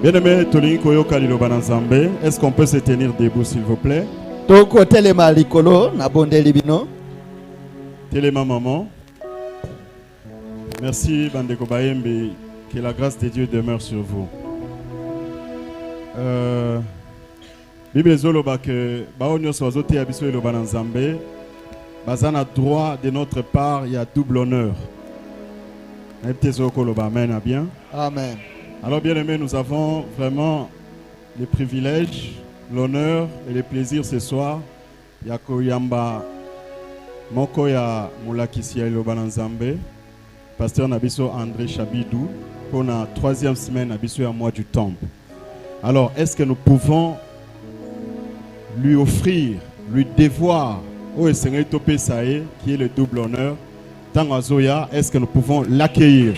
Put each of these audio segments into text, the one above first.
Bien-aimé, Tolingi Koyoka Liloba Nzambe, est-ce qu'on peut se tenir debout s'il vous plaît? Toko telema likolo na bonde libino. Téléma maman. Merci Bandeko Bayembe, que la grâce de Dieu demeure sur vous. Bible Zoloba que Baonyo Soazote Abiso Liloba Nzambe, Bazana droit de notre part, il y a double honneur. Amen, bien. Amen. Alors bien aimé, nous avons vraiment le privilège, l'honneur et le plaisir ce soir. Yakoyamba Mokoya Moulakisia Liloba Nzambe, pasteur Nabiso André Chabidou, pour la 3e semaine Nabiso à mois du temple. Alors, est-ce que nous pouvons lui offrir, lui devoir, au Seigneur Topé Sae, qui est le double honneur, Tangazoya, est-ce que nous pouvons l'accueillir?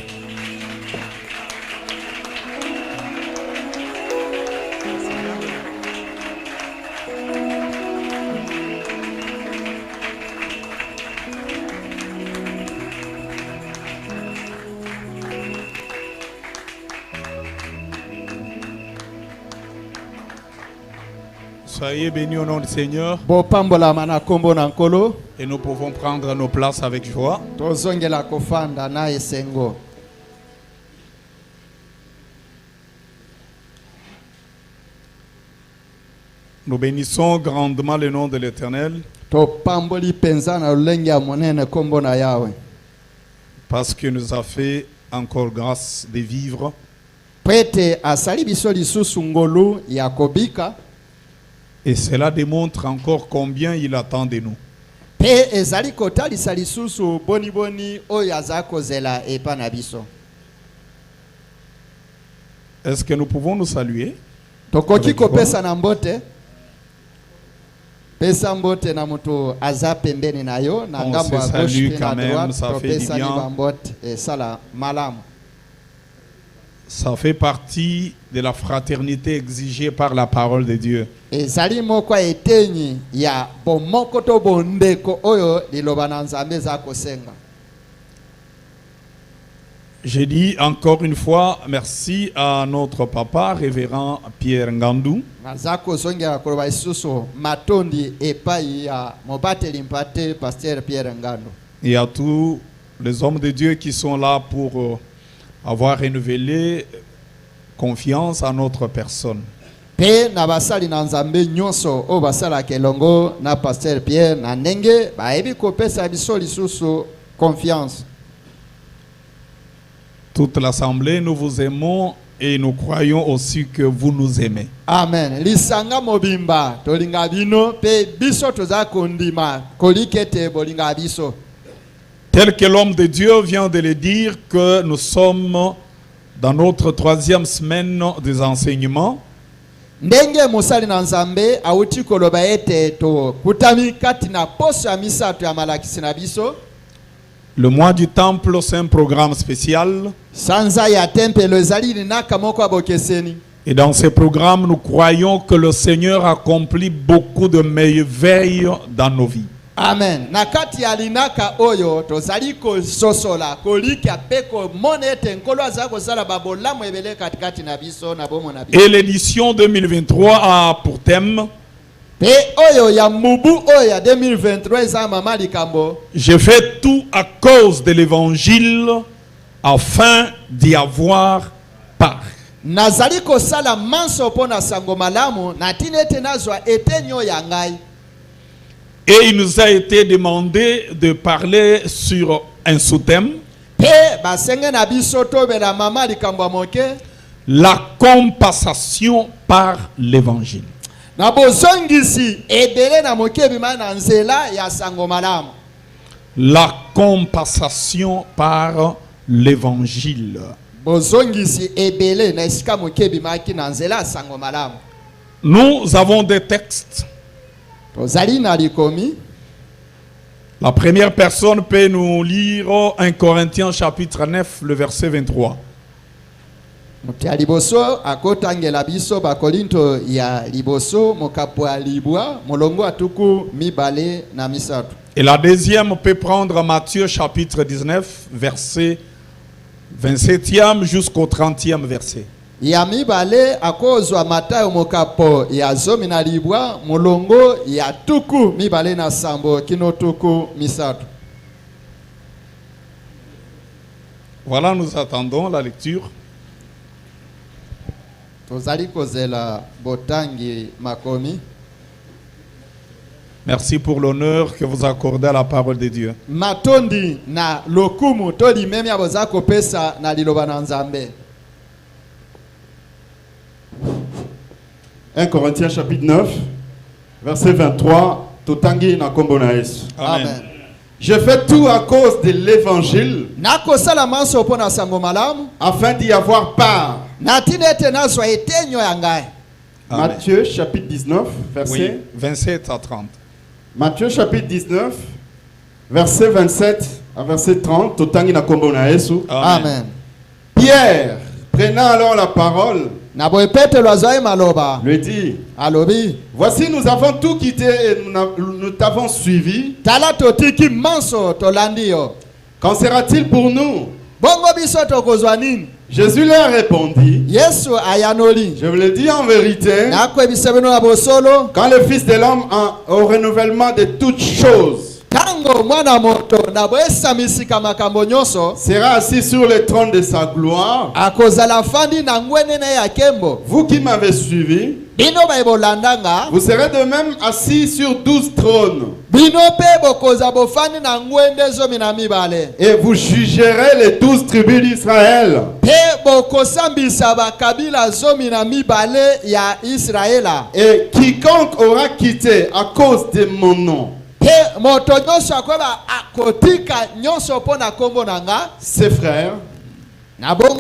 Soyez bénis au nom du Seigneur. Et nous pouvons prendre nos places avec joie. Nous bénissons grandement le nom de l'Éternel. Parce qu'il nous a fait encore grâce de vivre. Et cela démontre encore combien il attend de nous. Est-ce que nous pouvons nous saluer? On se salue quand même, ça fait du bien. Ça fait partie de la fraternité exigée par la parole de Dieu. J'ai dit encore une fois merci à notre papa, révérend Pierre Ngandou. Et à tous les hommes de Dieu qui sont là pour avoir renouvelé confiance à notre personne. Toute l'assemblée, nous vous aimons et nous croyons aussi que vous nous aimez. Amen. Lisanga mobimba tolinga bino pe biso toza kondima kolikete bolinga biso. Tel que l'homme de Dieu vient de le dire, que nous sommes dans notre 3e semaine des enseignements. Ndenge musali na Nzambe awuti koloba ete to kutami kati na poso ya misato ya malakisi na biso. Le mois du temple, c'est un programme spécial. Sanza ya temple ezali linaka moko abokeseni. Et dans ce programme, nous croyons que le Seigneur accomplit beaucoup de merveilles dans nos vies. Amen. Nakati ya linaka oyo tozali ko sosola kolika peko monete nkolo azako sala babolamu ebele katikati na biso na bomo na biso. Et l'édition 2023 a pour thème pe oyo ya mubu oyo ya 2023 za mama likambo. Je fais tout à cause de l'évangile afin d'y avoir part. Nazali ko sala manso pona sango malamu na tinete nazwa etenyo ya ngai. Et il nous a été demandé de parler sur un sous-thème. La compensation par l'évangile. La compensation par l'évangile. Nous avons des textes. La première personne peut nous lire 1 Corinthiens chapitre 9, le verset 23. Et la deuxième peut prendre Matthieu chapitre 19, verset 27e jusqu'au 30e verset. ya mibale akozwa Matayo mokapo ya 12 molongo ya tuku mibale na sambo kino tuku misato. Voilà, nous attendons la lecture. Tozali kozela botangi makomi. Merci pour l'honneur que vous accordez à la parole de Dieu. Matondi na lokumu toli memi abozako pesa na liloba na Nzambe. 1 Corinthiens chapitre 9, verset 23. Totangi na kombo na Yesu. Amen. Amen. Je fais tout à cause de l'évangile Nakosala manso pona sango malamu afin d'y avoir part. natinete nazwa etenyo ya ngai. Amen. Matthieu chapitre 19, verset. Oui, 27 à 30. Matthieu chapitre 19, verset 27 à verset 30. Totangi na kombo na Yesu. Amen. Pierre, prenant alors la parole, Na boye Petelo azwa maloba lui dit: alobi voici, nous avons tout quitté et nous t'avons suivi. tala totiki manso tolandi yo. Qu'en sera-t-il pour nous? Bongo biso tokozwa nini? Jésus leur répondit: Yesu ayanoli je vous le dis en vérité, nakwebisa bino na bosolo quand le Fils de l'homme au renouvellement de toutes choses tango mwana moto na boesamisika makambo nyonso sera assis sur le trône de sa gloire, akozala fandi na ngwenene ya kembo, vous qui m'avez suivi, bino baebolandanga vous serez de même assis sur 12 trônes, bino pe bokoza bofandi na ngwende 12 et vous jugerez les 12 tribus d'Israël. pe bokosambisa bakabila 12 ya Israela. Et quiconque aura quitté à cause de mon nom Pe moto nyonso akoba akotika nyonso pona kombo nanga ses frères, na bongo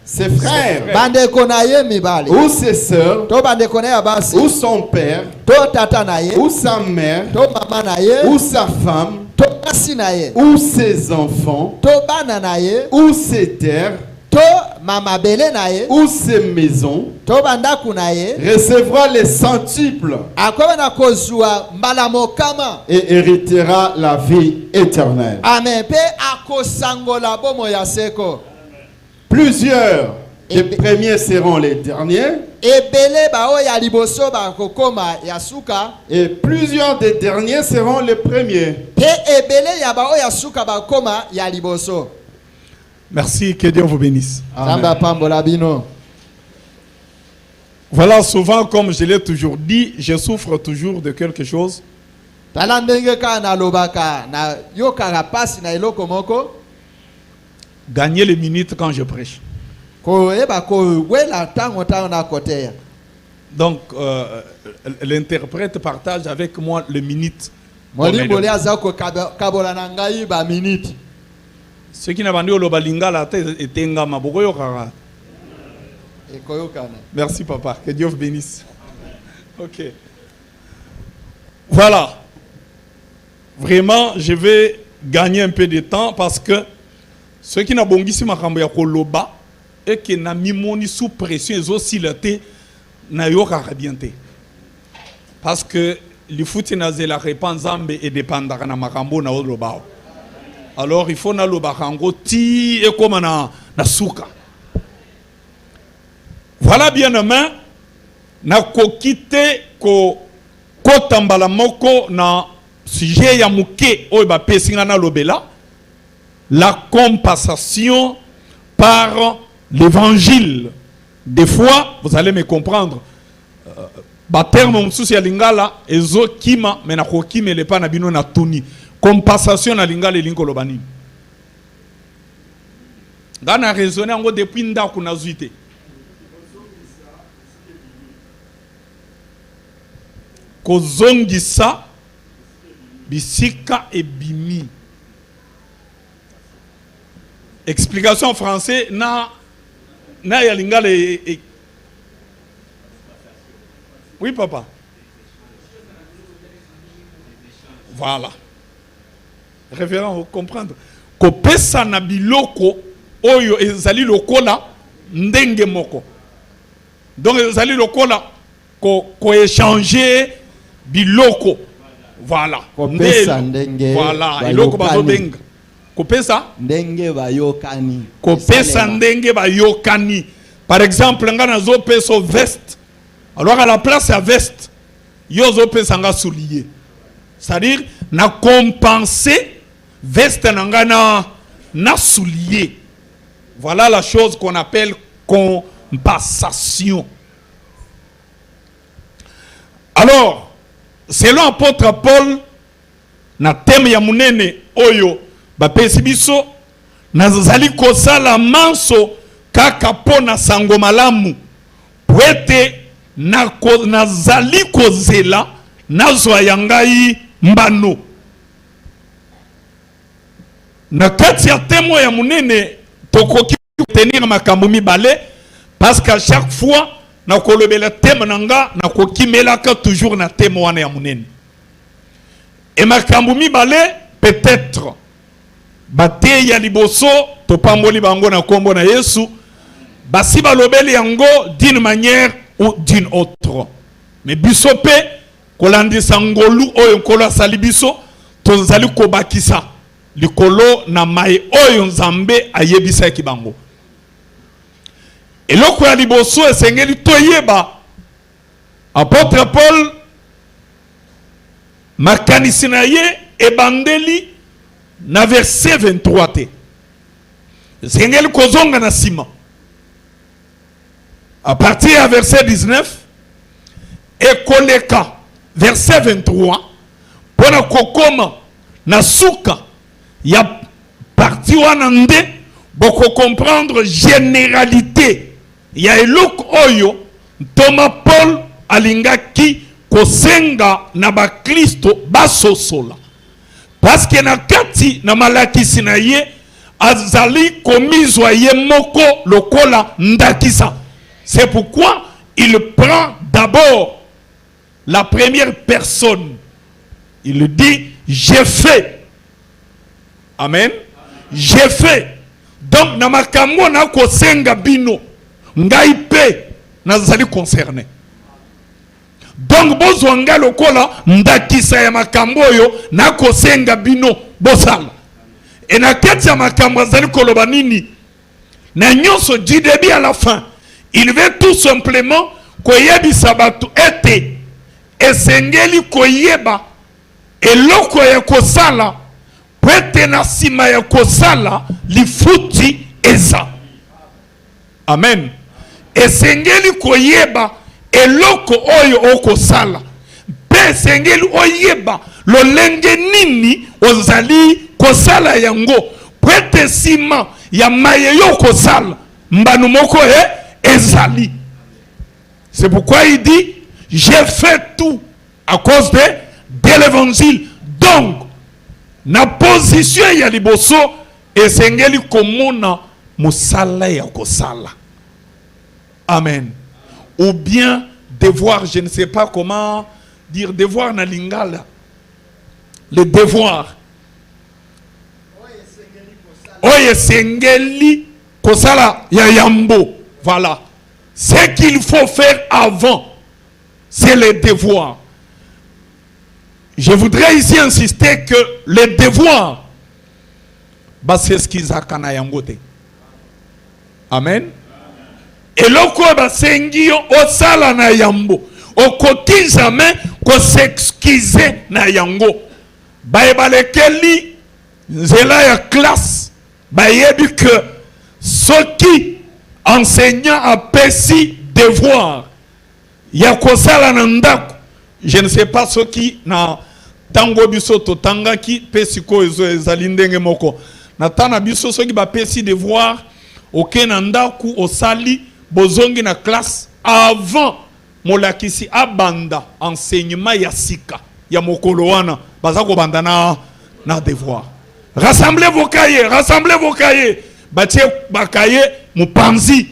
ses frères, bandeko na ye mibale ou ses sœurs, to bandeko na ye basi ou son père, to tata na ye ou sa mère, to mama na ye ou sa femme, to basi na ye ou ses enfants, to bana na ye ou ses terres, to mama bele na ye ou ses maisons, to bandaku na ye recevra les centuples akoba na kozwa mbala mokama. et héritera la vie éternelle. Amen. Pe akosangola bomo ya seko. Plusieurs des premiers seront les derniers, Ebele ba o ya liboso ba kokoma ya suka. et plusieurs des derniers seront les premiers. Pe ebele ya ba o ya suka ba koma ya liboso. Merci, que Dieu vous bénisse. Zamba pambola bino. Voilà, souvent, comme je l'ai toujours dit, je souffre toujours de quelque chose. Tala ndenge ka na lobaka na yokaka pasi na eloko moko. Gagner les minutes quand je prêche. Ko eba ko wela tango tango na kotea. Donc, l'interprète partage avec moi les minutes. Mwalimu oli azako kabola na ngai ba minute. Ce qui n'a pas dit au Lobalinga, la tête était un gamin. Merci, papa. Que Dieu vous bénisse. Ok. Voilà. Vraiment, je vais gagner un peu de temps parce que ceux qui n'ont pas bongi ma kambo ya koloba et qui n'a mis moni sous pression ils aussi l'été n'a yo karabienté. Parce que les fouti na zela repanzambe et dépendara na makambo na oloba. Alors il faut na loba kango ti et comme na suka. Voilà bien aimé, na kokite ko kotambala moko na sujet ya muke o ba pesinga na lobela la compensation par l'évangile. Des fois, vous allez me comprendre. Ba terme mususi ya lingala ezo kima mena ko kime le pa na bino na tuni. Compensation na lingala linko lobani. Gana raisonner ngo depuis ndako na zuite. Kozongisa bisika et bimi. Explication en français na ya lingala Oui papa. Voilà. Révérend, vous comprendre. Ko pesa na biloko oyo ezali lokola ndenge moko. Donc ezali lokola ko échanger biloko. Voilà. Kopesa ndenge. Voilà. Iloko bazo benga. Kopesa ndenge bayokani. Kopesa ndenge bayokani. Par exemple, nga na zo peso veste. Alors à la place ya veste, yo zo pesa nga soulier. C'est-à-dire na compenser veste nga na soulier. Voilà la chose qu'on appelle compensation. Alors, selon apôtre Paul, na thème ya munene oyo bapesi biso nazali kosala manso kaka pona sango malamu pwete nazali kozela nazwa yangai mbano. Na kati ya thème ya munene tokoki tenir makambo mibale parce qu'à chaque fois na kolobela thème nanga na kokimelaka toujours na thème wana ya munene. Et makambo mibale peut-être bate ya liboso to pamboli bango na kombo na Yesu basi balobeli yango d'une manière ou d'une autre. Mais biso pe kolandisa ngolu oyo nkolo asali biso tozali kobakisa likolo na mai oyo nzambe ayebisa ki bango. Eloko ya liboso esengeli toyeba apôtre Paul makanisi na ye ebandeli na verset 23 te. Esengeli kozonga na sima. À partir ya verset 19 ekoleka verset 23 pona kokoma na suka ya parti wana nde boko comprendre généralité ya eloko oyo Thomas Paul alingaki kosenga na ba Kristo basosola parce que na kati na malakisi na ye azali komizwa ye moko lokola ndakisa. C'est pourquoi il prend d'abord la première personne. Il dit j'ai fait. Amen. J'ai fait. Donc na makambo na kosenga bino ngai pe nazali concerné. Donc bozwanga lokola ndakisa ya makambo yo na kosenga bino bosala. Et na kati ya makambo azali koloba nini na nyonso du début à la fin il veut tout simplement koyebisa batu ete esengeli koyeba eloko ya kosala pwete na sima ya kosala lifuti eza. Amen. Esengeli koyeba eloko oyo okosala pe esengeli oyeba lolenge nini ozali kosala yango pwete sima ya maye yo kosala mbanu moko ezali. C'est pourquoi il dit j'ai fait tout à cause de l'évangile. Donc na position ya liboso esengeli komona musala ya kosala. Amen. Ou bien devoir, je ne sais pas comment dire devoir na lingala. Le devoir. Oye sengeli kosala ya yambo. Voilà. Ce qu'il faut faire avant, c'est le devoir. Je voudrais ici insister que le devoir, c'est ce qu'ils ont yangote. Amen. Et loko basengi osala na yambo okoki jamais ko s'excuser na yango baebalekeli nzela ya classe bayebi que soki enseignant apesi devoir ya kosala na ndako. Je ne sais pas ce qui na tango biso to tangaki pesi ko ezo ezali ndenge moko na tana biso soki ba pesi devoir oke na ndako osali bozongi na classe avant molakisi abanda enseignement ya sika ya mokolo wana bazako banda na devoir. Rassemblez vos cahiers batie bakaye mupanzi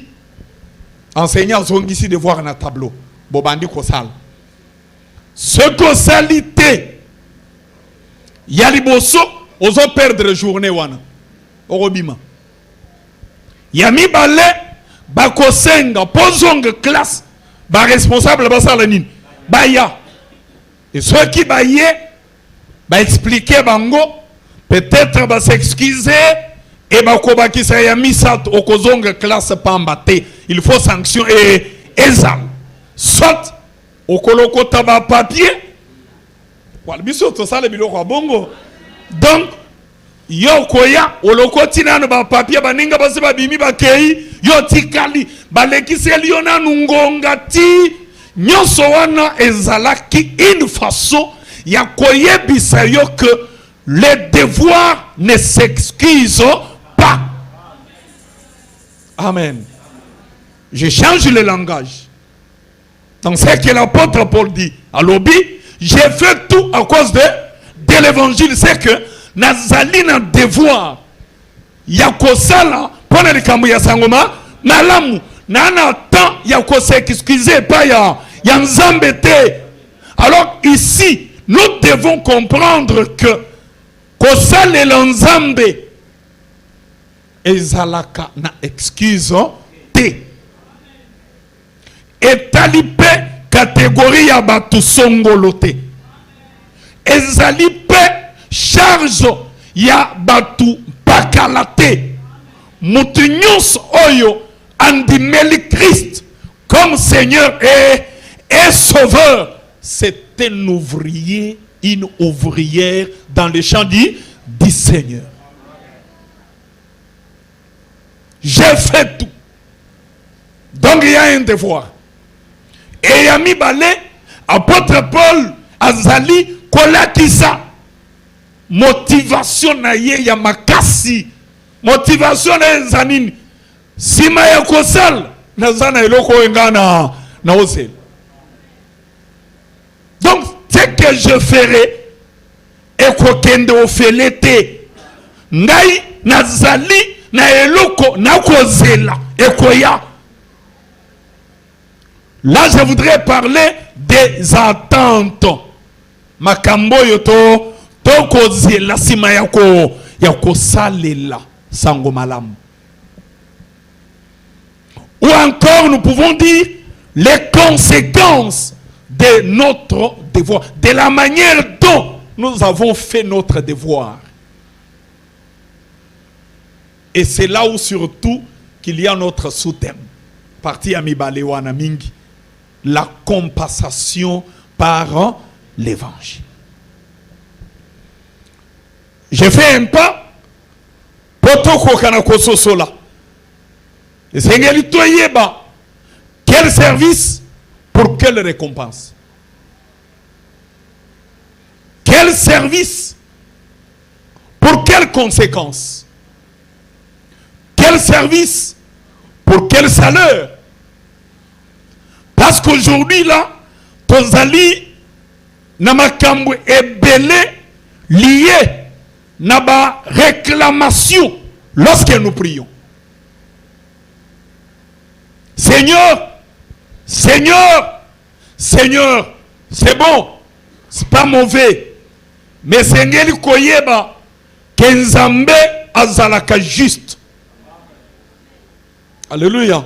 enseignant zongisi devoir na tableau bobandi kosala ce que salité ya liboso ozo perdre journée wana orobima ya mibale bakosenga pozonga classe ba responsable basala nini baya et ceux qui baye ba expliquer bango peut-être ba s'excuser et bakobakisa ya misato okozonga classe pamba te. Il faut sanction et ezal. Soit okolokota ba papier. Wala biso to sale biloko bongo. Donc yo koya olokoti nanu ba papier baninga base babimi bakei yo tikali balekiseli yo nanu ngonga ti nyonso wana ezalaki une façon ya koyebisa yo que les devoirs ne s'excusent pas. Amen. Je change le langage. Dans ce que l'apôtre Paul dit à l'obi, j'ai fait tout à cause de l'évangile. C'est que nazali na devoir ya kosala pona likambo ya sangoma malamu na na temps ya s'excuser pas ya nzambe te. Alors ici nous devons comprendre que kosala nzambe ezalaka na excuse te. Etali pe catégorie ya batu songolo te. Ezali pe charge ya batu pakala te. Mutu nyonso oyo andimeli Christ comme Seigneur et Sauveur, c'est un ouvrier, une ouvrière dans le champ du Seigneur. J'ai fait tout. Donc il y a un devoir. Et Yami Balé, apôtre Paul Azali, kolakisa motivation na ye ya makasi. Motivation na zanini. Sima ya kosal na zana eloko engana na osel. Donc ce que je ferai et kokende ofelete ngai nazali na eloko na kozela ekoya. Là, je voudrais parler des attentes. Makambo yoto toko zela sima yako salela sango malam. Ou encore, nous pouvons dire les conséquences de notre devoir, de la manière dont nous avons fait notre devoir. Et c'est là où surtout qu'il y a notre sous-thème. Parti Amibale wana mingi. La compensation par l'évangile. J'ai fait un pas potoko kanako sosola. Et Seigneur toyeba quel service pour quelle récompense? Quel service pour quelle conséquence? Quel service pour quel salaire? Parce qu'aujourd'hui là, tozali na makambo ebele lié na ba réclamation lorsque nous prions. Seigneur, Seigneur, Seigneur, c'est bon, c'est pas mauvais, mais Seigneur koyeba kenzambe azalaka juste. Alléluia.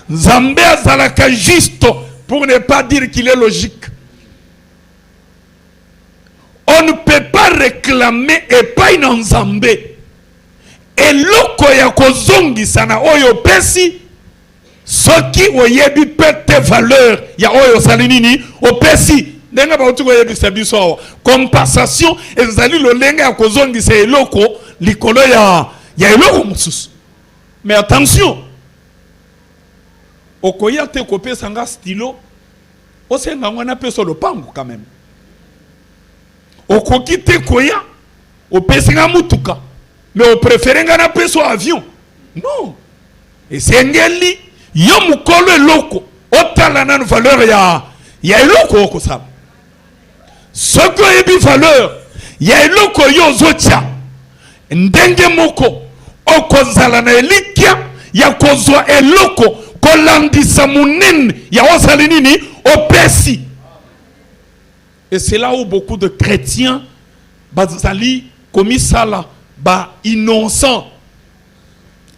Nzambe azalaka juste, pour ne pas dire qu'il est logique. On ne peut pas réclamer et pas une Nzambe. Et loko ya kozongi sana oyo pesi soki oyebi pete valeur ya oyo salinini opesi ndenga ba utuko yebi sabiso compensation ezali lo lenga ya kozongi se eloko likolo ya eloko mususu. Mais attention, okoya te kopesa nga stylo osenga ngwana peso lopango quand même. Okoki te koya opesi nga mutuka mais o préférer nga na peso avion. Non. Et sengeli yo mukolo eloko otala na valeur ya eloko okosaba. Soko yebi valeur ya eloko yo zotia ndenge moko okozala na elikia ya kozwa eloko kolandisa munene ya osali nini opesi. Et c'est là où beaucoup de chrétiens bazali komi sala ba innocent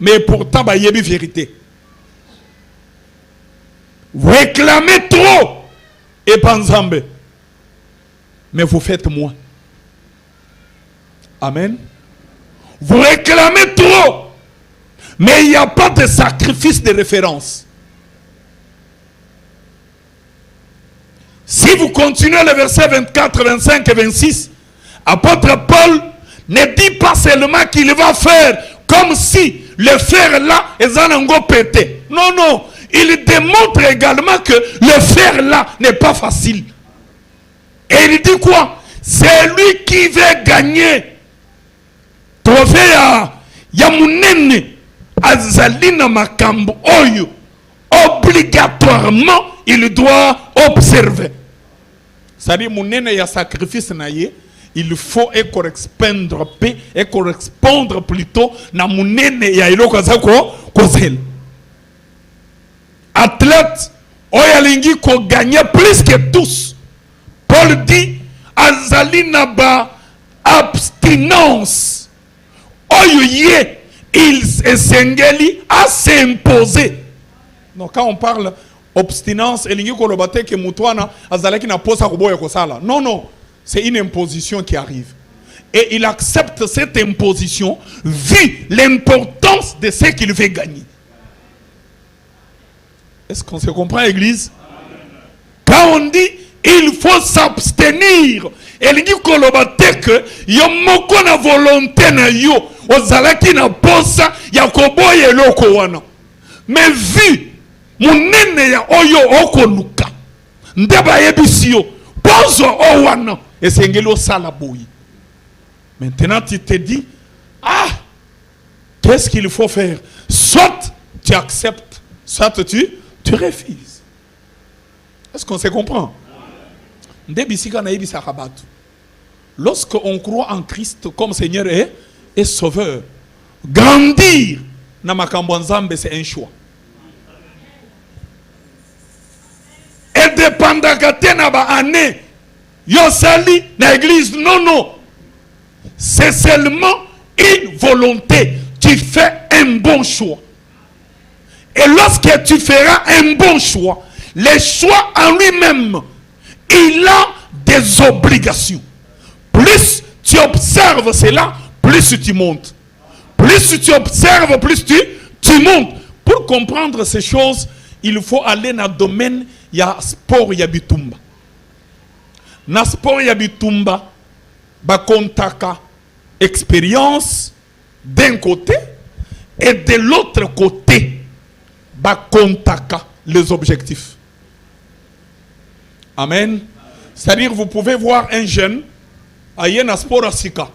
mais pourtant ba yebi vérité. Vous réclamez trop et panzambe mais vous faites moins. Amen. Vous réclamez trop. Mais il n'y a pas de sacrifice de référence. Si vous continuez le verset 24, 25 et 26, apôtre Paul ne dit pas seulement qu'il va faire comme si le fer là est un pété. Non, non. Il démontre également que le fer là n'est pas facile. Et il dit quoi? C'est lui qui veut gagner. Trophée ya munene azalina makambo oyo. Obligatoirement, il doit observer. C'est-à-dire, munene ya sacrifice naye. Il faut correspondre et correspondre plutôt na munene ya iloko zako kozel. Athlète oyalingi ko gagner plus que tous. Paul dit azali na ba abstinence. Oyoye il s'engeli à s'imposer. Donc quand on parle abstinence elingi ko lobate ke mutwana azalaki na posa koboya kosala. Non non. C'est une imposition qui arrive. Et il accepte cette imposition vu l'importance de ce qu'il veut gagner. Est-ce qu'on se comprend, Église? Quand on dit il faut s'abstenir, il dit que yomoko na volonté na yo ozalaki na posa ya koboye loko wana. Mais vu munene ya oyo okoluka ndeba yebisio pozo o wana. Et c'est maintenant tu te dis, ah, qu'est-ce qu'il faut faire? Soit tu acceptes, soit tu refuses. Est-ce qu'on se comprend? Lorsqu'on croit en Christ comme Seigneur et Sauveur, grandir na makambo nzambe c'est un choix. Et dépendant de na ba année Yosali, l'église, non, non. C'est seulement une volonté. Tu fais un bon choix. Et lorsque tu feras un bon choix, le choix en lui-même, il a des obligations. Plus tu observes cela, plus tu montes. Plus tu observes, plus tu montes. Pour comprendre ces choses, il faut aller dans le domaine, il y a sport, il y a bitumba. Na sport ya bitumba ba kontaka expérience d'un côté et de l'autre côté ba kontaka les objectifs. Amen. C'est-à-dire vous pouvez voir un jeune ayena sport asika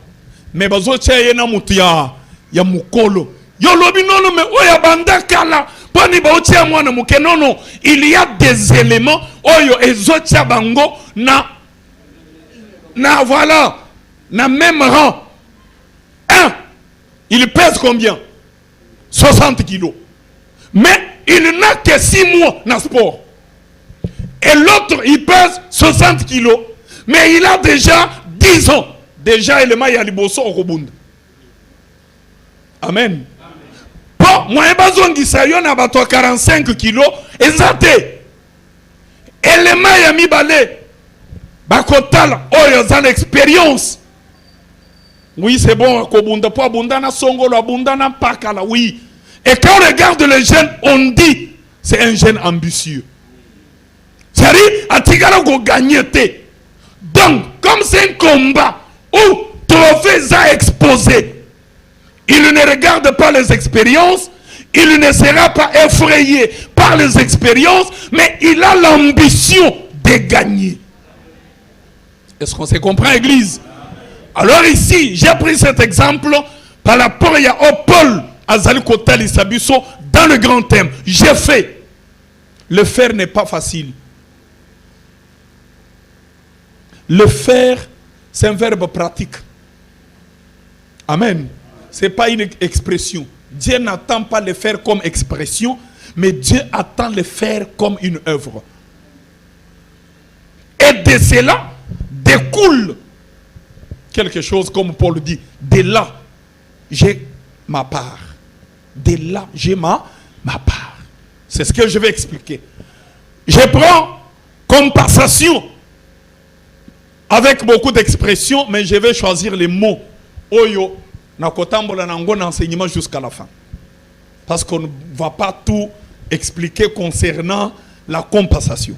mais bazo tia yena mutu ya mukolo yo lobi nono mais oya banda kala poni ba otia mwana muke nono il y a des éléments oyo ezotia bango na voilà, na même rang. Un, il pèse combien? 60 kilos. Mais il n'a que 6 mois dans le sport. Et l'autre, il pèse 60 kilos. Mais il a déjà 10 ans. Déjà, il est maïa liboso au Kobund. Amen. Bon, moi, je vais 45 kilos. Exact. Et le maïa mi balé. Bakotal, oh, il a l'expérience. Oui, c'est bon, Kobunda, pour Abundana Songolo, Abundana Pakala, oui. Et quand on regarde les jeunes, on dit, c'est un jeune ambitieux. C'est-à-dire, Atigala go gagner. Donc, comme c'est un combat où trophées à exposer, il ne regarde pas les expériences, il ne sera pas effrayé par les expériences, mais il a l'ambition de gagner. Est-ce qu'on se comprend, Église? Alors ici, j'ai pris cet exemple par rapport à Paul Azali Kotali Sabiso dans le grand thème. J'ai fait. Le faire n'est pas facile. Le faire, c'est un verbe pratique. Amen. Ce n'est pas une expression. Dieu n'attend pas le faire comme expression, mais Dieu attend le faire comme une œuvre. Et de cela découle quelque chose, comme Paul dit. De là, j'ai ma part. De là, j'ai ma part. C'est ce que je vais expliquer. Je prends comme passation avec beaucoup d'expressions, mais je vais choisir les mots. Oyo, na kotambola nango na enseignement jusqu'à la fin. Parce qu'on ne va pas tout expliquer concernant la compensation.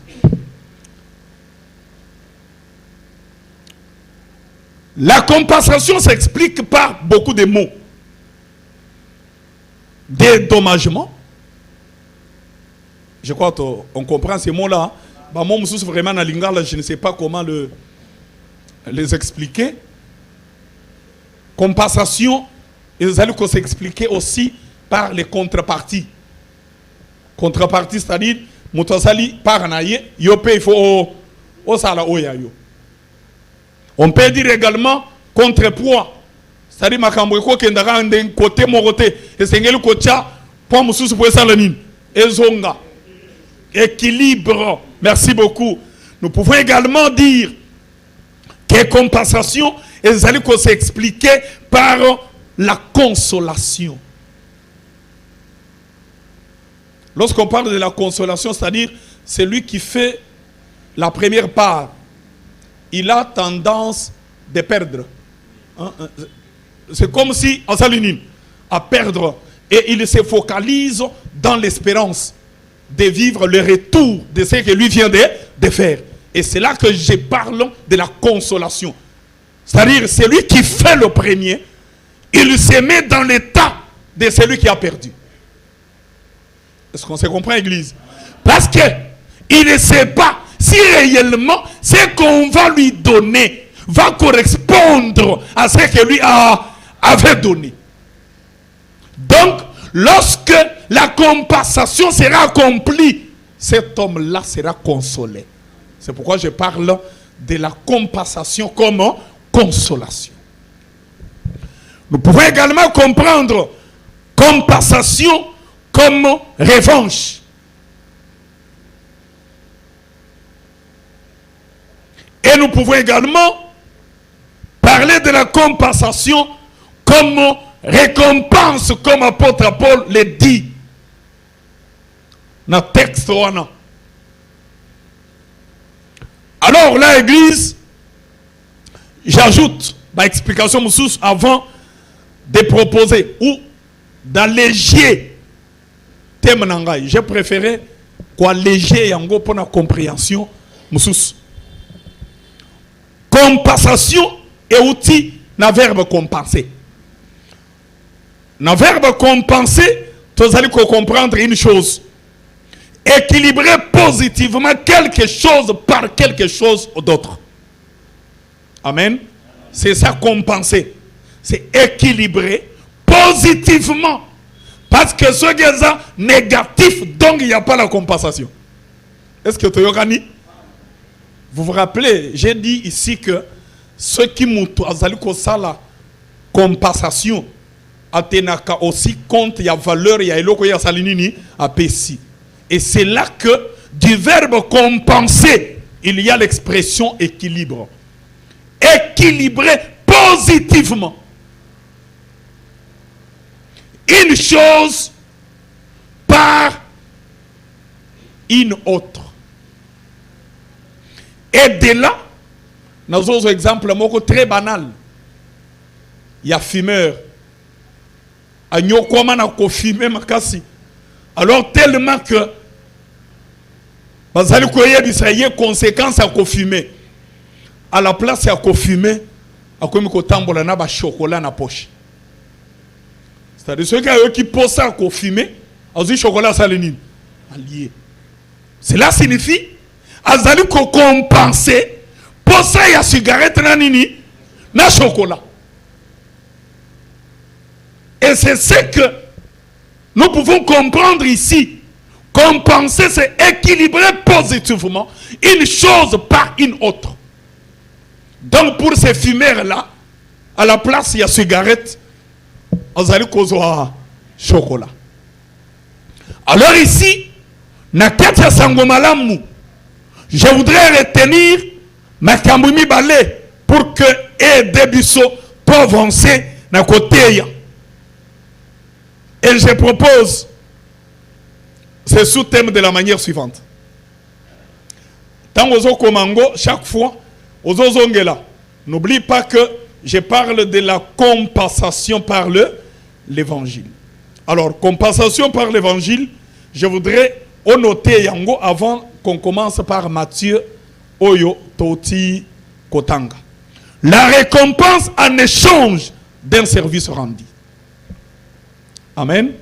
La compensation s'explique par beaucoup de mots. Dédommagement. Je crois qu'on comprend ces mots-là. Bah, moi, vraiment, dans lingala, je ne sais pas comment les expliquer. Compensation, ils allaient s'expliquer aussi par les contreparties. Contrepartie, c'est-à-dire, Moutosali, par naïe, yope, il faut au sala oyayo. On peut dire également contrepoids. C'est-à-dire, makambo ko kendara d'un côté mon côté et c'est ngeli kocha pour mususu pour ça lanine. Ezonga. Équilibre. Merci beaucoup. Nous pouvons également dire que compensation et allez qu'on s'expliquer par la consolation. Lorsqu'on parle de la consolation, c'est-à-dire celui qui fait la première part, il a tendance de perdre. C'est comme si, en salinine, à perdre. Et il se focalise dans l'espérance de vivre le retour de ce que lui vient de faire. Et c'est là que je parle de la consolation. C'est-à-dire, celui qui fait le premier, il se met dans l'état de celui qui a perdu. Est-ce qu'on se comprend, Église? Parce qu'il ne sait pas si réellement ce qu'on va lui donner va correspondre à ce que lui avait donné. Donc, lorsque la compensation sera accomplie, cet homme-là sera consolé. C'est pourquoi je parle de la compensation comme consolation. Nous pouvons également comprendre compensation comme revanche. Et nous pouvons également parler de la compensation comme récompense, comme apôtre Paul le dit dans le texte. Alors là, Église, j'ajoute ma explication avant de proposer ou d'alléger thème nangai. J'ai préféré qu'alléger yango pour la compréhension moussous. Compensation et outil na verbe compenser. Na verbe compenser, vous allez comprendre une chose. Équilibrer positivement quelque chose par quelque chose d'autre. Amen. C'est ça compenser. C'est équilibrer positivement. Parce que ce qui est négatif, donc il n'y a pas la compensation. Est-ce que tu as gagné? Vous vous rappelez, j'ai dit ici que ceux qui m'ont la compensation, atenaka aussi compte, il y a valeur, il y a eloko, il y a salinini, à Pessi. Et c'est là que du verbe compenser, il y a l'expression équilibre. Équilibrer positivement une chose par une autre. Et de là, nous avons un exemple très banal. Il y a fumeur. Il y a fumé makasi. Alors tellement que vous allez connaître les conséquences à fumer. À la place à fumer, à comme ko tambola na ba chocolat na poche. C'est-à-dire ceux qui posent ça à fumer, ils ont chocolat salinine. Allié. Cela signifie azali ko compenser pour ça ya cigarette na nini na chocolat. Et c'est ce que nous pouvons comprendre ici. Compenser, c'est équilibrer positivement une chose par une autre. Donc pour ces fumeurs-là, à la place il y a cigarette, on allait causer chocolat. Alors ici, na katia sangomalamu, je voudrais retenir ma kamboumi balé pour que aider biso pour avancer na côté. Et je propose ce sous-thème de la manière suivante. Tant aux komango, chaque fois, aux ozongela, n'oublie pas que je parle de la compensation par l'évangile. Alors, compensation par l'évangile, je voudrais noter yango avant qu'on commence par Matthieu Oyo Toti Kotanga. La récompense en échange d'un service rendu. Amen.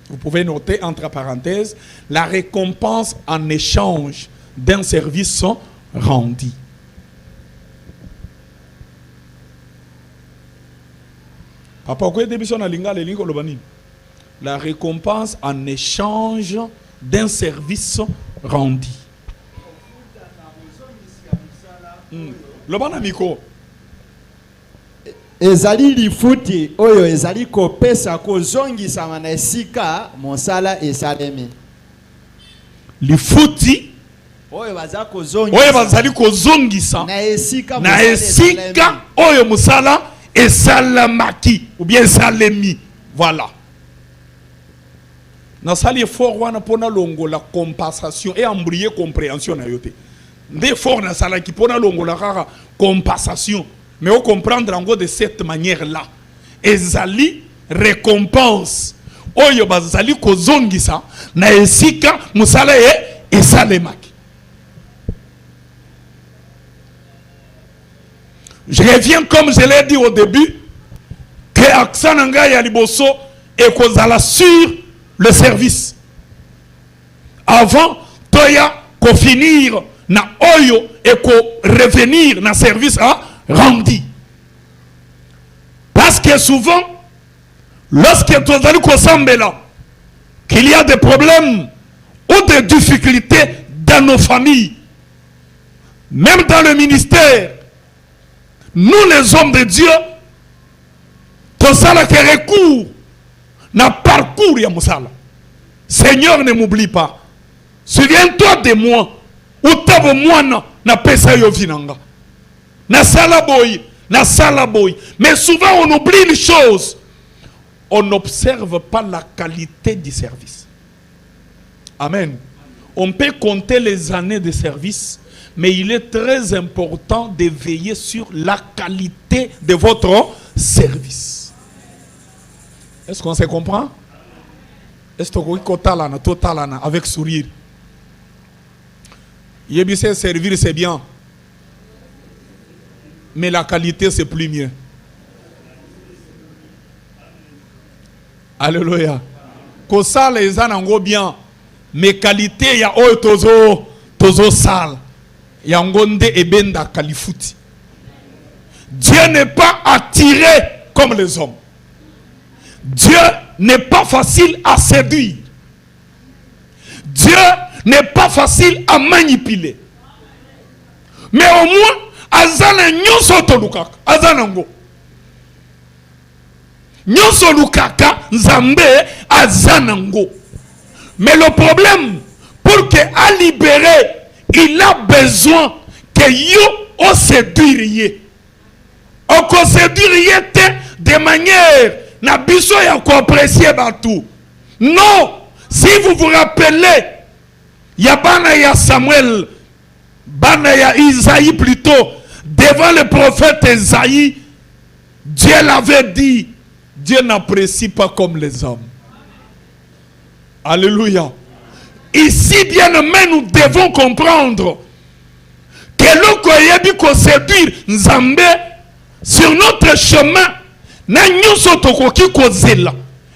Vous pouvez noter entre parenthèses, la récompense en échange d'un service rendu. Papa, la récompense en échange d'un service rendu. Le bon amico. Ezali lifuti oyo ezali kopesa kozongisa na esika mosala esalemi. Lifuti oyo bazali kozongisa na esika oyo mosala esalamaki ou bien esalemi. Voilà. Na sali effort wana pona longo la compensation et embryer compréhension na yote. Ndé fort na sala ki pona longo la kaka compensation. Mais on comprendre en gros de cette manière-là. Ezali récompense. Oyo bazali kozongisa na esika musala esalemaki. Je reviens comme je l'ai dit au début que accent nanga ya liboso et kozala sur le service. Avant toya ko finir na oyo et ko revenir na service rendu. Parce que souvent, lorsque tu es là, qu'il y a des problèmes ou des difficultés dans nos familles, même dans le ministère, nous les hommes de Dieu, tout ça là qui recourt, n'a parcours ya musala. Seigneur, ne m'oublie pas. Souviens-toi de moi. Ou tabo moi na pesa yo vinanga. Na salaboy. Mais souvent on oublie une chose. On n'observe pas la qualité du service. Amen. On peut compter les années de service, mais il est très important de veiller sur la qualité de votre service. Est-ce qu'on se comprend? Est-ce que vous avez avec sourire? Yébissé servir c'est bien. Mais la qualité, c'est plus mieux. Alléluia. Ko sale eza nango bien, mais qualité ya oyo tozo sale. Yango nde ebenda kalifuti. Dieu n'est pas attiré comme les hommes. Dieu n'est pas facile à séduire. Dieu n'est pas facile à manipuler. Mais au moins azana nyonso tolukaka azanango nyonso lukaka nzambe azanango. Mais le problème, pour que a libérer, il a besoin que yo o séduire. On ko séduire de manière na biso ya ko apprécier batou. Non, si vous vous rappelez, ya bana ya Samuel, bana ya Isaïe plutôt, devant le prophète Isaïe, Dieu l'avait dit, Dieu n'apprécie pas comme les hommes. Alléluia. Ici, bien aimé, nous devons comprendre que l'on peut séduire Nzambe sur notre chemin.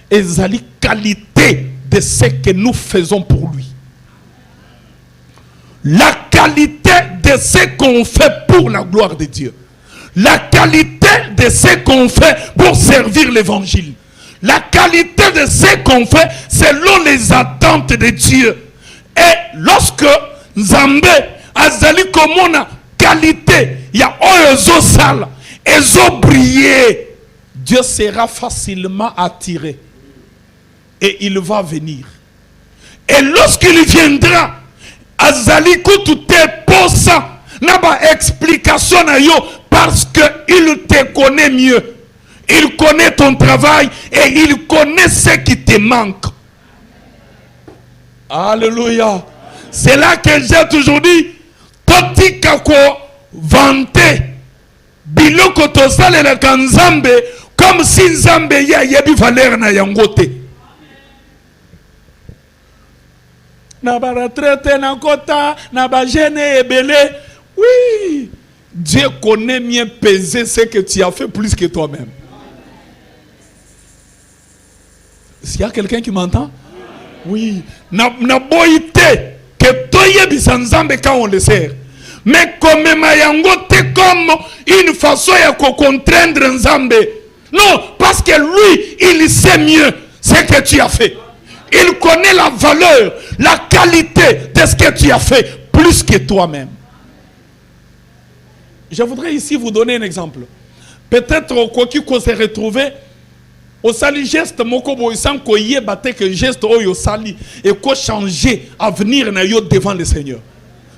Et la qualité de ce que nous faisons pour lui. La qualité de ce qu'on fait pour la gloire de Dieu. La qualité de ce qu'on fait pour servir l'évangile. La qualité de ce qu'on fait selon les attentes de Dieu. Et lorsque Nzambe azali komona qualité ya oyo sala ezo briller, Dieu sera facilement attiré et il va venir. Et lorsqu'il viendra, azali kutu te posa na ba explication na yo parce que il te connaît mieux. Il connaît ton travail et il connaît ce qui te manque. Alléluia. C'est là que j'ai toujours dit, Toti kako vante, biloko eloko tosalelaka nzambe comme si nzambe ye ayebi valeur na yango te. Na ba retraite na kota, na ba jeune ebele. Oui, Dieu connaît mieux peser ce que tu as fait plus que toi-même. S'il y a quelqu'un qui m'entend? Oui. Na boité que toyebi nzambe quand on le sert. Mais comme mayangote comme une façon de contraindre nzambe. Non, parce que lui, il sait mieux ce que tu as fait. Il connaît la valeur, la qualité de ce que tu as fait, plus que toi-même. Je voudrais ici vous donner un exemple. Peut-être qu'on s'est retrouvé au sali geste moko boisan ko yebate que geste oyo sali et ko changer avenir na yo devant le Seigneur.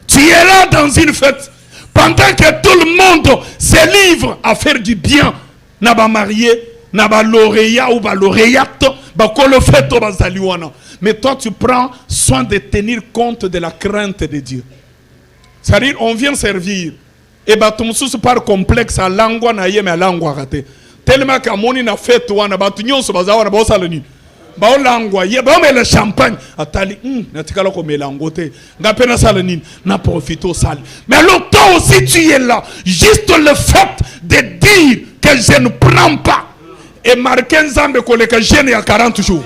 Tu es là dans une fête pendant que tout le monde se livre à faire du bien na ba marié, na ba lauréat ou ba lauréate, ba ko le fait to bazali wana. Mais toi tu prends soin de tenir compte de la crainte de Dieu. C'est-à-dire on vient servir et ba tumsusu par complexe à langwa na yeme à langwa raté. Tellement que moni na fête wana batu nyonso bazawana ba salani. Ba langwa ye ba le champagne atali na tikala ko melango te. Ngapé na salani na profite au sale. Mais alors toi aussi tu es là, juste le fait de dire que je ne prends pas et marquer nzambe ko le que jeune il y a 40 jours.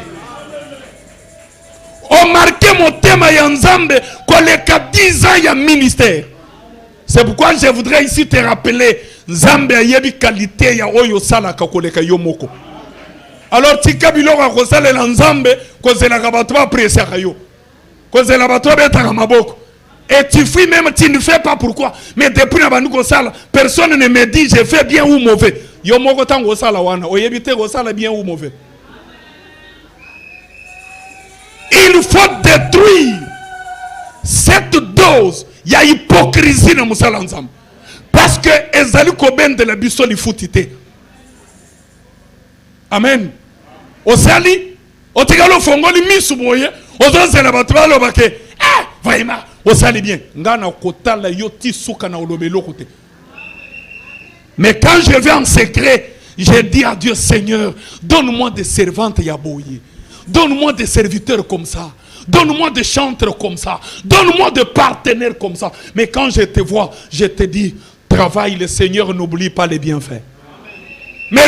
On marqué mon thème ya nzambe ko le que 10 ans il y a ministère. C'est pourquoi je voudrais ici te rappeler nzambe ayebi qualité ya oyo sala ka koleka yo moko. Alors tika biloko ko sala na nzambe ko zela ka bato ba pressa ka yo. Ko zela bato beta ka maboko. Et tu fuis même, tu ne fais pas pourquoi. Mais depuis na bandu ko sala, personne ne me dit je fais bien ou mauvais. Yo moko tango sala wana, oyebi te ko sala bien ou mauvais. Il faut détruire cette dose. Il y a hypocrisie dans Moussa Lanzam. Parce que ezali koben de la bisoli foutité. Amen. Osali, otigalo fongoli misuboye, ozonzela batwalo bake. Vraiment, osali bien. Ngana kotala yoti suka na olobelo kote. Mais quand je vais en secret, je dis à Dieu, Seigneur, donne-moi des servantes yaboye. Donne-moi des serviteurs comme ça. Donne-moi des chanteurs comme ça. Donne-moi des partenaires comme ça. Mais quand je te vois, je te dis, travaille le Seigneur, n'oublie pas les bienfaits. Mais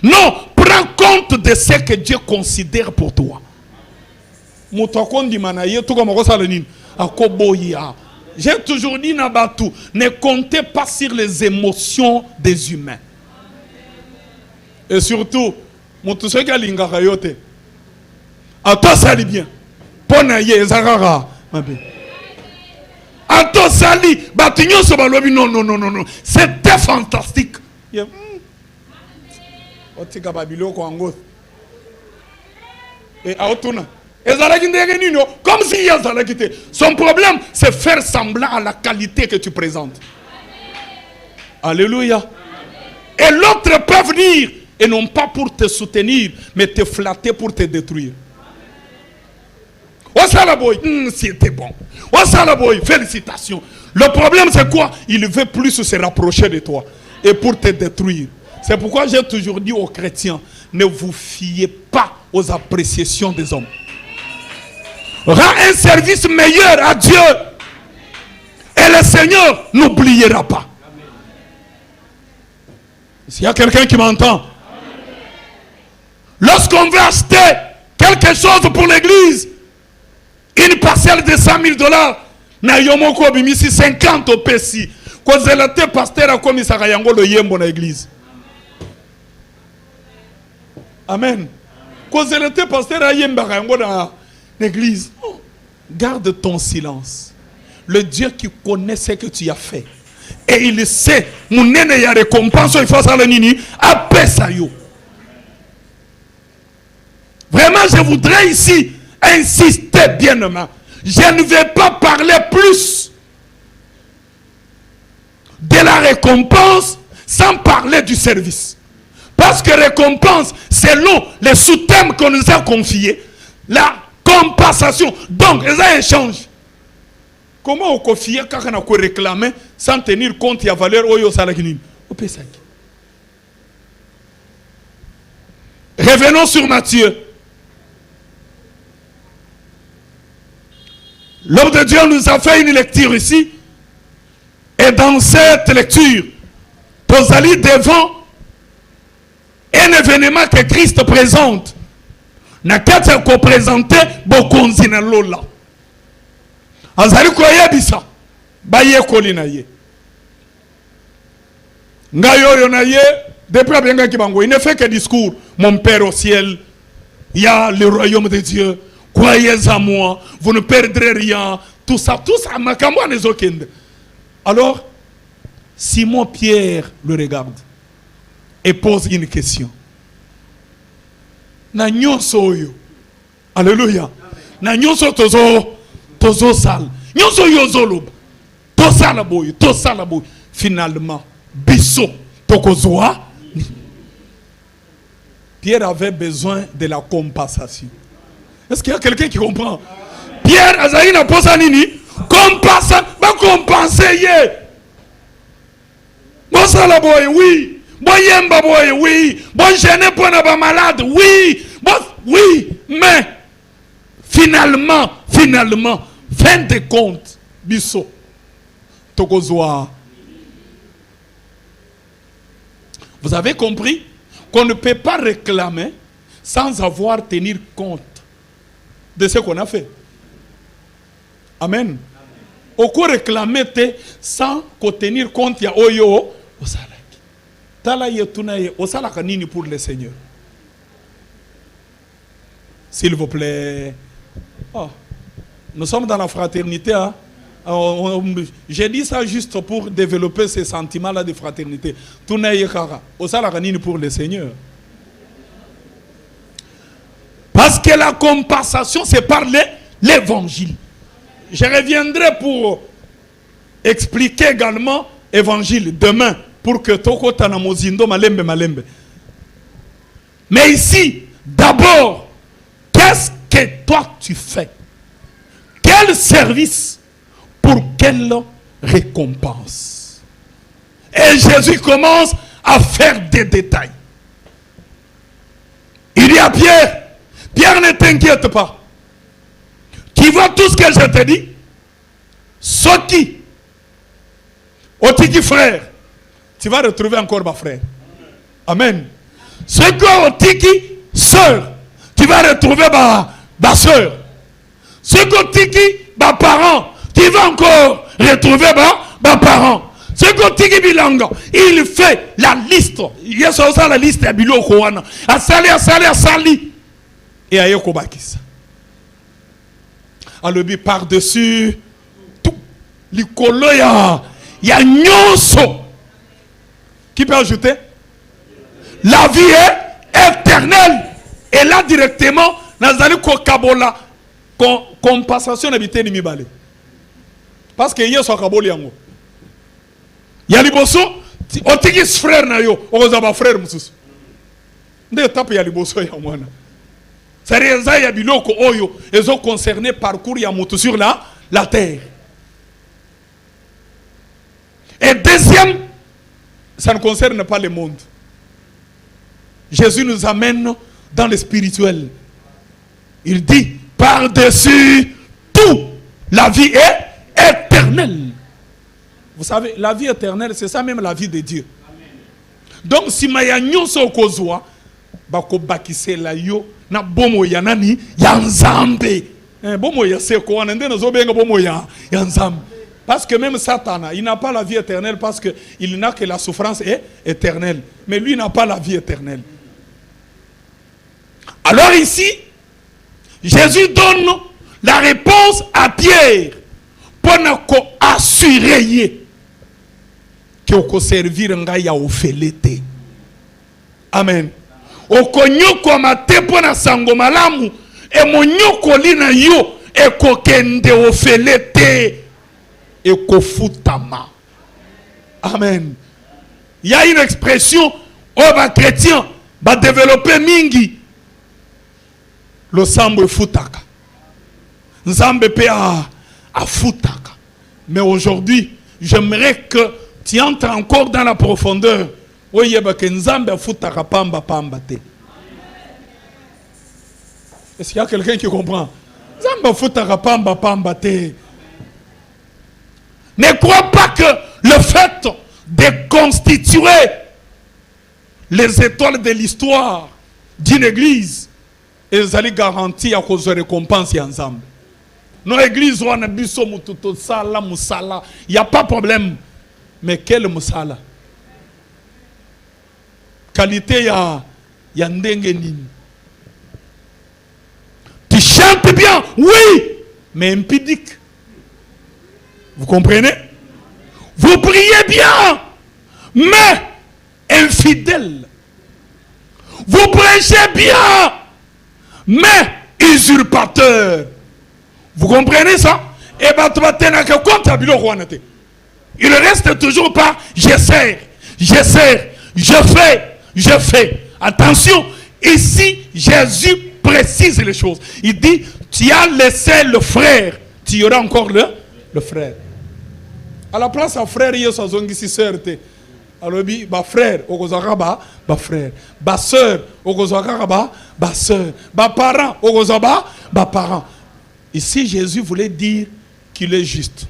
non, prends compte de ce que Dieu considère pour toi. J'ai toujours dit Nabatou, ne comptez pas sur les émotions des humains. Et surtout, mon tout ce qui a l'ingara yote. À toi sali bien. Ponaye zarara. À toi sali. Batignon se balobi non non non non non. C'était fantastique. Otika babilo ko ango. Et à otuna. Comme s'il y a ça quitté. Son problème, c'est faire semblant à la qualité que tu présentes. Alléluia. Et l'autre peut venir. Et non pas pour te soutenir, mais te flatter pour te détruire. Oh Salaboy, c'était bon. Oh Salaboy, félicitations. Le problème c'est quoi? Il veut plus se rapprocher de toi et pour te détruire. C'est pourquoi j'ai toujours dit aux chrétiens, ne vous fiez pas aux appréciations des hommes. Rends un service meilleur à Dieu et le Seigneur n'oubliera pas. S'il y a quelqu'un qui m'entend, lorsqu'on veut acheter quelque chose pour l'église, une parcelle de $100,000, na yomoko bimisi 50 opesi. Quand zelate pasteur a commis ça yango le yembo na église. Amen. Quand zelate pasteur a yemba yango na l'église. Garde ton silence. Le Dieu qui connaît ce que tu as fait. Et il sait, mon nene ya récompense, il faut ça le nini, apesa yo. Vraiment, je voudrais ici insister bien aimé. Je ne vais pas parler plus de la récompense sans parler du service. Parce que récompense, selon les sous-thèmes qu'on nous a confiés, la compensation. Donc, il y a un échange. Comment on confie quand on a réclamé sans tenir compte de la valeur oyo salakini? Revenons sur Matthieu. L'homme de Dieu nous a fait une lecture ici. Et dans cette lecture, vous allez devant un événement que Christ présente. Na kati ko présenter bokonzi na lola. Azali ko yebisa ba ye kolina ye. Ngayo yo na ye depuis abenga kibango, il ne fait que discours. Mon Père au ciel, il y a le royaume de Dieu. Croyez en moi, vous ne perdrez rien. Tout ça, makambo nezokende. Alors, Simon Pierre le regarde et pose une question. Na nyonso oyo. Alléluia. Na nyonso tozo sal. Nyonso yozolo. To sala boy. Finalement, biso tokozwa. Pierre avait besoin de la compensation. Est-ce qu'il y a quelqu'un qui comprend? Pierre Azaï n'a pas nini. Compensation. Ba compenser ye. Bon sala boy, oui. Bon yemba boy, oui. Bon gêné pour ne pas malade, oui. Bon, oui. Mais finalement, fin de compte, biso tokozwa. Vous avez compris qu'on ne peut pas réclamer sans avoir tenir compte de ce qu'on a fait. Amen. Au quoi réclamer sans tenir compte ya oyo osalaki. Tala yetunaye osalaka nini pour le Seigneur. S'il vous plaît. Oh. Nous sommes dans la fraternité. Hein? J'ai dit ça juste pour développer ces sentiments-là de fraternité. Tunaye kara osalaka nini pour le Seigneur. Parce que la compensation, c'est par l'évangile. Je reviendrai pour expliquer également l'évangile demain pour que Toko Tanamozindo malembe. Mais ici, d'abord, qu'est-ce que toi tu fais? Quel service pour quelle récompense? Et Jésus commence à faire des détails. Il dit à Pierre, Pierre, ne t'inquiète pas. Tu vois tout ce que je te dis? Soki, Otiki frère, tu vas retrouver encore ma frère. Amen. Ce que Otiki sœur, tu vas retrouver ma sœur. Ce que Otiki ma parent, tu vas encore retrouver ma parent. Ce que Otiki bilanga, il fait la liste. Il y a ça la liste à biloko wana. Asali. Et à Yokobakis. Alors, par-dessus tout, l'icolo ya nyonso. Qui peut ajouter? La vie est éternelle. Et là, directement, nazali ko kabola compensation habité ni mibale. Parce que yeso kaboli yango. Ya liboso, otigis frère na yo, ozaba frère mususu. Nde tape ya liboso ya mwana. C'est raison ya biloko oyo ezo concerné parcours ya moto sur la terre. Et deuxième, ça ne concerne pas le monde. Jésus nous amène dans le spirituel. Il dit par-dessus tout, la vie est éternelle. Vous savez, la vie éternelle, c'est ça même la vie de Dieu. Amen. Donc si maya nyonso kozwa bako bakise la yo na bomo ya nani ya nzambe. Bomo ya seko wana nde nazo benga bomo ya nzambe. Parce que même Satan, il n'a pas la vie éternelle parce que il n'a que la souffrance éternelle. Mais lui n'a pas la vie éternelle. Alors ici, Jésus donne la réponse à Pierre pour nous assurer que vous servir ngaya ofelete. Amen. Okonyoko amate pona sango malamu e monyoko lina yo e kokende ofelete e kofutama. Amen. Il y a une expression au bas chrétien va développer mingi le sambo futaka. Nzambe pe a futaka. Mais aujourd'hui, j'aimerais que tu entres encore dans la profondeur. Est-ce qu'il y a quelqu'un qui comprend? Ne crois pas que le fait de constituer les étoiles de l'histoire d'une église est garanti à cause de récompense ensemble. Nos églises ont un biso mututo sala musala, il n'y a pas de problème. Mais quel musala? Qualité ya ndenge nini? Tu chantes bien, oui, mais impudique. Vous comprenez? Vous priez bien, mais infidèle. Vous prêchez bien, mais usurpateur. Vous comprenez ça? Et bien, il reste toujours pas je sers, je fais. Attention, ici, Jésus précise les choses. Il dit, tu as laissé le frère, tu y auras encore le frère. À la place, un frère, il y a son sœur. Alors, bah frère, bah frère, bah sœur, bah sœur, bah parent, bah parent. Ici, Jésus voulait dire qu'il est juste.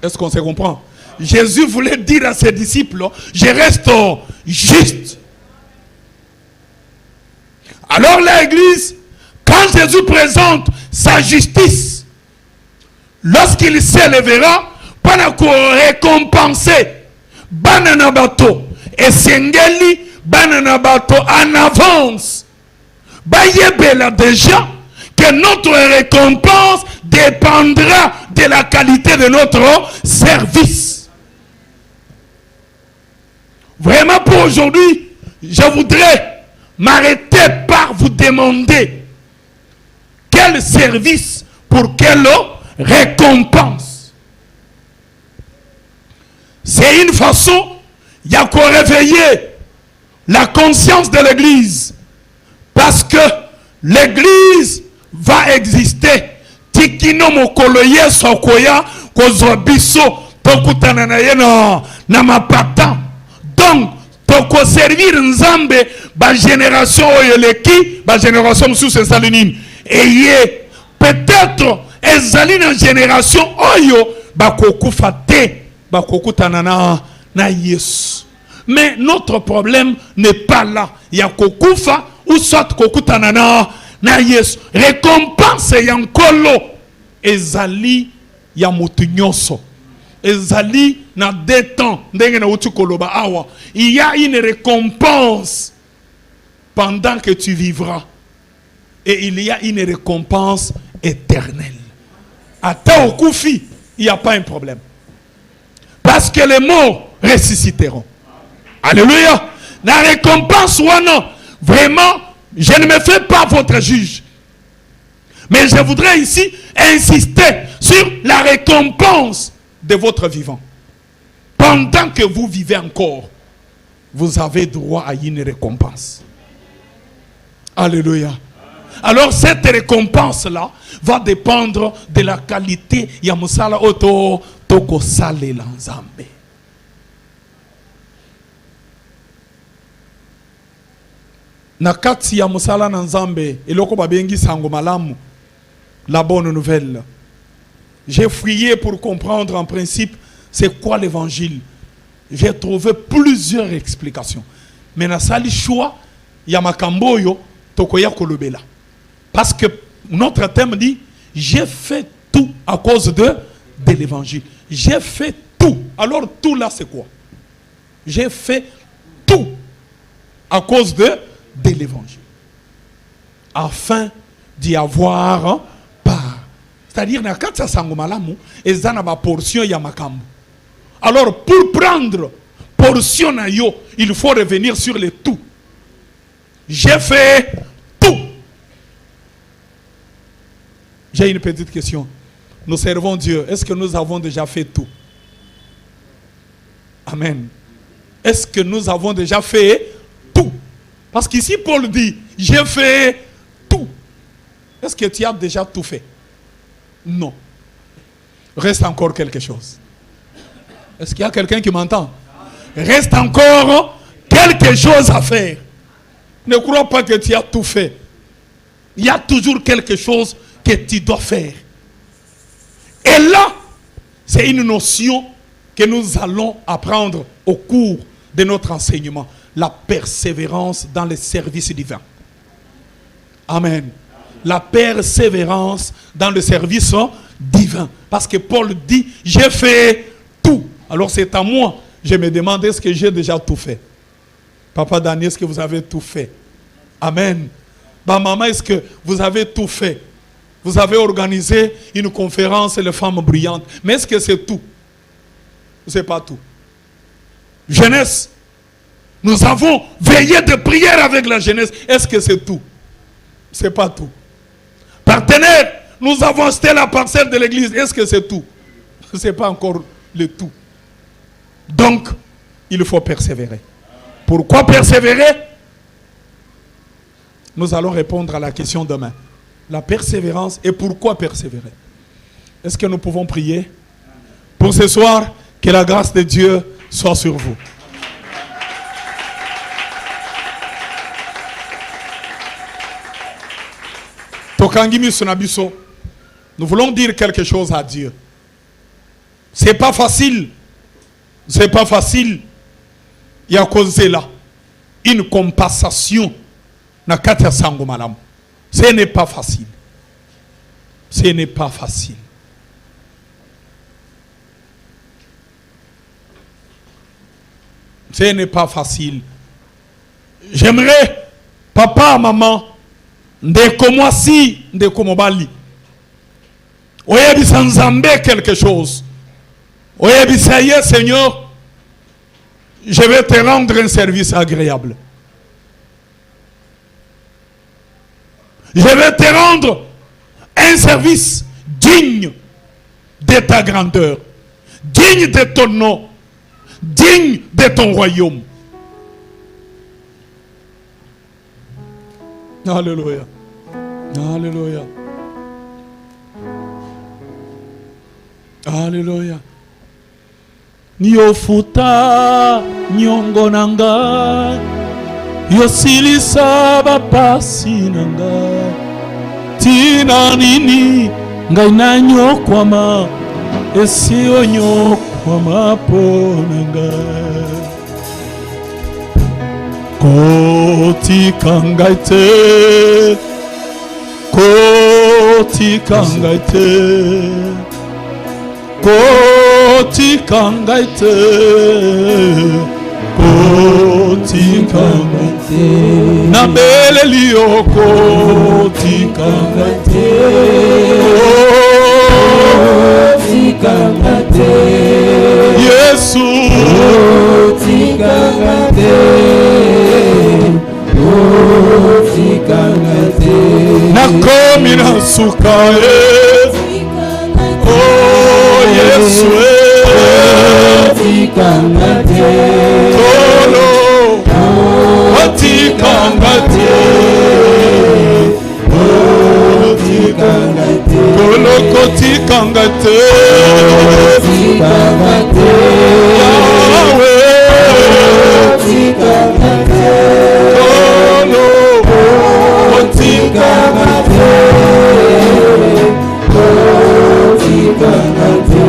Est-ce qu'on se comprend? Jésus voulait dire à ses disciples, je reste juste. Alors l'église, quand Jésus présente sa justice, lorsqu'il s'élèvera, pour récompenser Bananabato et Sengeli Bananabato en avance, Bayebela déjà que notre récompense dépendra de la qualité de notre service. Vraiment pour aujourd'hui, je voudrais m'arrêter par vous demander quel service pour quelle récompense. C'est une façon, il y a qu'à réveiller la conscience de l'église. Parce que l'église va exister. Tikino mokoloye sokoya kozobiso tokutana na yena na mapata. Donc, toko servir nzambe ba génération oyeleki, ba génération sous salinine. Et peut-être ezali na génération oyo ba kokufa te. Na yes. Mais notre problème n'est pas là. Il y a kokufa ou soit kokutanana na yes. Récompense yankolo ezali ya mutunyoso. Ezali na détend ndenge na utu koloba awa. Il y a une récompense pendant que tu vivras. Et il y a une récompense éternelle. À ta okufi, il n'y a pas un problème. Parce que les morts ressusciteront. Alléluia. La récompense ou non. Vraiment, je ne me fais pas votre juge. Mais je voudrais ici insister sur la récompense de votre vivant. Pendant que vous vivez encore, vous avez droit à une récompense. Alléluia. Alors cette récompense-là va dépendre de la qualité yamusala oto toko sale lanzambe. Nakati yamusala nanzambe eloko babengi sango malamu, la bonne nouvelle. J'ai fouillé pour comprendre en principe c'est quoi l'évangile. J'ai trouvé plusieurs explications. Mais na sali choix yamakamboyo tokoya kolobela. Parce que notre thème dit, j'ai fait tout à cause de l'évangile. J'ai fait tout. Alors tout là c'est quoi? J'ai fait tout à cause de l'évangile. Afin d'y avoir part. C'est-à-dire, quand ça s'engomalamu, et ça n'a pas portion yamakambo. Alors pour prendre portion na yo, il faut revenir sur le tout. J'ai fait tout. J'ai une petite question. Nous servons Dieu. Est-ce que nous avons déjà fait tout? Amen. Est-ce que nous avons déjà fait tout? Parce qu'ici Paul dit, j'ai fait tout. Est-ce que tu as déjà tout fait? Non. Reste encore quelque chose. Est-ce qu'il y a quelqu'un qui m'entend? Reste encore quelque chose à faire. Ne crois pas que tu as tout fait. Il y a toujours quelque chose que tu dois faire. Et là, c'est une notion que nous allons apprendre au cours de notre enseignement. La persévérance dans les services divins. Amen. La persévérance dans le service divin. Parce que Paul dit, j'ai fait tout. Alors c'est à moi. Je me demande, est-ce que j'ai déjà tout fait? Papa Daniel, est-ce que vous avez tout fait? Amen. Bah, maman, est-ce que vous avez tout fait? Vous avez organisé une conférence, les femmes brillantes. Mais est-ce que c'est tout? C'est pas tout. Jeunesse, nous avons veillé de prière avec la jeunesse. Est-ce que c'est tout? C'est pas tout. Partenaires, nous avons acheté la parcelle de l'église. Est-ce que c'est tout? C'est pas encore le tout. Donc, il faut persévérer. Pourquoi persévérer? Nous allons répondre à la question demain. La persévérance et pourquoi persévérer? Est-ce que nous pouvons prier? Pour ce soir, que la grâce de Dieu soit sur vous. Nous voulons dire quelque chose à Dieu. C'est pas facile. C'est pas facile. Il y a causé là une compensation. Ce n'est pas facile. Ce n'est pas facile. Ce n'est pas facile. J'aimerais, papa, maman, ndeko mwasi, ndeko mobali, oyebisa Nzambe quelque chose. Oyebisa ye, Seigneur, je vais te rendre un service agréable. Je vais te rendre un service digne de ta grandeur, digne de ton nom, digne de ton royaume. Alléluia. Alléluia. Alléluia. Niofuta nyongo nanga, yosilisa bapasi nanga, tina nini ngai na nyokwama, esi onyokwama ponanga. Koti kangaite, koti kangaite, koti kangaite, koti kangaite, na bele liyo koti kangaite, koti kangaite, Yesu koti kangaite, koti kangaite, na komi na sukae, oh Yesu koti kangaite, kolo koti kangaite, koti kangaite, kolo koti kangaite, koti kangaite, Yahweh koti kangaite, kolo koti kangaite, koti kangaite.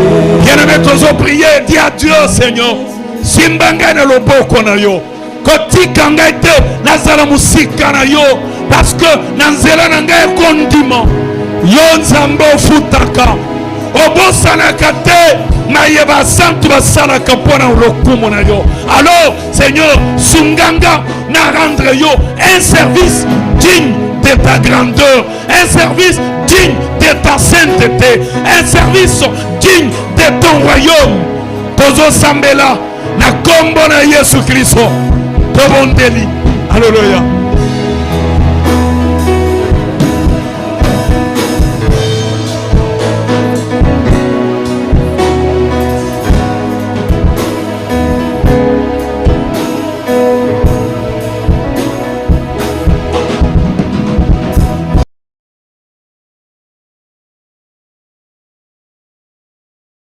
Bien-aimé, tous prier, dis à Dieu, Seigneur, simbanga na loboko na yo, koti kangaite nazala musika na yo, parce que nanzela na ngai kondima yo Nzambe ofutaka obosanaka te mayeba santu basalaka mpona lokumu na yo. Alors Seigneur, sunganga na rendre yo un service digne de ta grandeur, un service digne de ta sainteté, un service digne de ton royaume. Tozo sambela na kombo na Yesu Kristo tobondeli. Alléluia.